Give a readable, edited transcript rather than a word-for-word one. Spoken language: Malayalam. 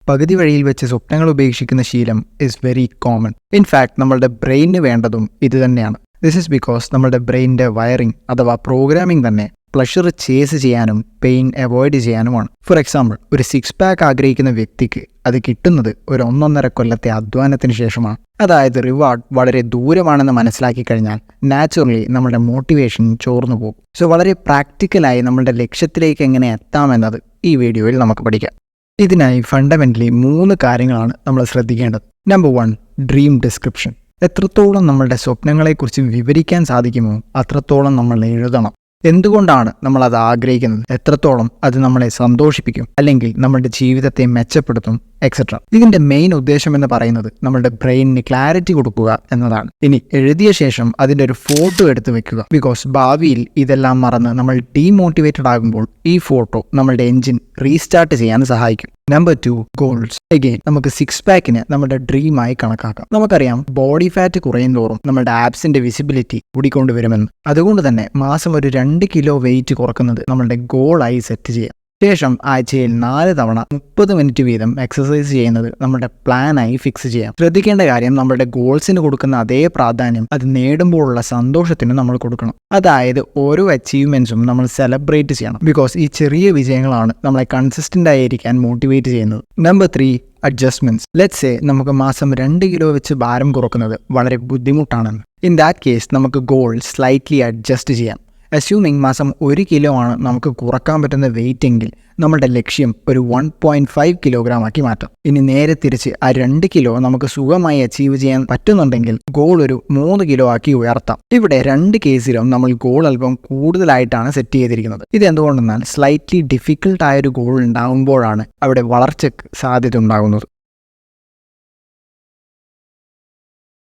പകുതി വഴിയിൽ വെച്ച് സ്വപ്നങ്ങൾ ഉപേക്ഷിക്കുന്ന ശീലം ഇസ് വെരി കോമൺ. ഇൻഫാക്ട് നമ്മളുടെ ബ്രെയിനിന് വേണ്ടതും ഇത് തന്നെയാണ്. ദിസ് ഇസ് ബിക്കോസ് നമ്മുടെ ബ്രെയിനിൻ്റെ വയറിംഗ് അഥവാ പ്രോഗ്രാമിംഗ് തന്നെ പ്ലഷർ ചേസ് ചെയ്യാനും പെയിൻ അവോയ്ഡ് ചെയ്യാനുമാണ്. ഫോർ എക്സാമ്പിൾ, ഒരു 6 പാക്ക് ആഗ്രഹിക്കുന്ന വ്യക്തിക്ക് അത് കിട്ടുന്നത് ഒരു 1.5 കൊല്ലത്തെ അധ്വാനത്തിന് ശേഷമാണ്. അതായത് റിവാർഡ് വളരെ ദൂരമാണെന്ന് മനസ്സിലാക്കി കഴിഞ്ഞാൽ നാച്ചുറലി നമ്മുടെ മോട്ടിവേഷൻ ചോർന്നു പോകും. സോ വളരെ പ്രാക്ടിക്കലായി നമ്മളുടെ ലക്ഷ്യത്തിലേക്ക് എങ്ങനെ എത്താമെന്നത് ഈ വീഡിയോയിൽ നമുക്ക് പഠിക്കാം. ഇതിനായി ഫണ്ടമെൻ്റലി 3 കാര്യങ്ങളാണ് നമ്മൾ ശ്രദ്ധിക്കേണ്ടത്. Number 1, dream description. എത്രത്തോളം നമ്മളുടെ സ്വപ്നങ്ങളെക്കുറിച്ച് വിവരിക്കാൻ സാധിക്കുമോ അത്രത്തോളം നമ്മൾ എഴുതണം. എന്തുകൊണ്ടാണ് നമ്മൾ അത് ആഗ്രഹിക്കുന്നത്, എത്രത്തോളം അത് നമ്മളെ സന്തോഷിപ്പിക്കും അല്ലെങ്കിൽ നമ്മുടെ ജീവിതത്തെ മെച്ചപ്പെടുത്തും, എക്സെട്ര. ഇതിന്റെ മെയിൻ ഉദ്ദേശം എന്ന് പറയുന്നത് നമ്മുടെ ബ്രെയിനിന് ക്ലാരിറ്റി കൊടുക്കുക എന്നതാണ്. ഇനി എഴുതിയ ശേഷം അതിന്റെ ഒരു ഫോട്ടോ എടുത്ത് വെക്കുക. ബിക്കോസ് ഭാവിയിൽ ഇതെല്ലാം മറന്ന് നമ്മൾ ഡീമോട്ടിവേറ്റഡ് ആകുമ്പോൾ ഈ ഫോട്ടോ നമ്മളുടെ എൻജിൻ റീസ്റ്റാർട്ട് ചെയ്യാൻ സഹായിക്കും. Number 2, goals. അഗെയിൻ നമുക്ക് 6 പാക്കിന് നമ്മുടെ ഡ്രീമായി കണക്കാക്കാം. നമുക്കറിയാം ബോഡി ഫാറ്റ് കുറയും തോറും നമ്മുടെ ആപ്സിന്റെ വിസിബിലിറ്റി കൂടിക്കൊണ്ടുവരുമെന്ന്. അതുകൊണ്ട് തന്നെ മാസം ഒരു 2 കിലോ വെയിറ്റ് കുറക്കുന്നത് നമ്മളുടെ ഗോളായി സെറ്റ് ചെയ്യാം. ശേഷം ആഴ്ചയിൽ 4 തവണ 30 മിനിറ്റ് വീതം എക്സസൈസ് ചെയ്യുന്നത് നമ്മുടെ പ്ലാനായി ഫിക്സ് ചെയ്യാം. ശ്രദ്ധിക്കേണ്ട കാര്യം നമ്മുടെ ഗോൾസിന് കൊടുക്കുന്ന അതേ പ്രാധാന്യം അത് നേടുമ്പോഴുള്ള സന്തോഷത്തിന് നമ്മൾ കൊടുക്കണം. അതായത് ഓരോ അച്ചീവ്മെന്റ്സും നമ്മൾ സെലിബ്രേറ്റ് ചെയ്യണം. ബിക്കോസ് ഈ ചെറിയ വിജയങ്ങളാണ് നമ്മളെ കൺസിസ്റ്റന്റ് ആയിരിക്കാൻ മോട്ടിവേറ്റ് ചെയ്യുന്നത്. Number 3, adjustments. ലെറ്റ്സ് സേ നമുക്ക് മാസം 2 കിലോ വെച്ച് ഭാരം കുറക്കുന്നത് വളരെ ബുദ്ധിമുട്ടാണെന്ന്. ഇൻ ദാറ്റ് കേസ് നമുക്ക് ഗോൾ സ്ലൈറ്റ്ലി അഡ്ജസ്റ്റ് ചെയ്യാം. അസ്യൂമിങ് മാസം 1 കിലോ ആണ് നമുക്ക് കുറക്കാൻ പറ്റുന്ന വെയിറ്റ് എങ്കിൽ നമ്മുടെ ലക്ഷ്യം ഒരു 1.5 കിലോഗ്രാം ആക്കി മാറ്റാം. ഇനി നേരെ തിരിച്ച് ആ 2 കിലോ നമുക്ക് സുഖമായി അച്ചീവ് ചെയ്യാൻ പറ്റുന്നുണ്ടെങ്കിൽ ഗോൾ ഒരു 3 കിലോ ആക്കി ഉയർത്താം. ഇവിടെ 2 കേസിലും നമ്മൾ ഗോൾ അല്പം കൂടുതലായിട്ടാണ് സെറ്റ് ചെയ്തിരിക്കുന്നത്. ഇതെന്തുകൊണ്ടെന്നാൽ സ്ലൈറ്റ്ലി ഡിഫിക്കൽട്ട് ആയൊരു ഗോൾ ഉണ്ടാകുമ്പോഴാണ് അവിടെ വളർച്ചയ്ക്ക് സാധ്യത ഉണ്ടാകുന്നത്.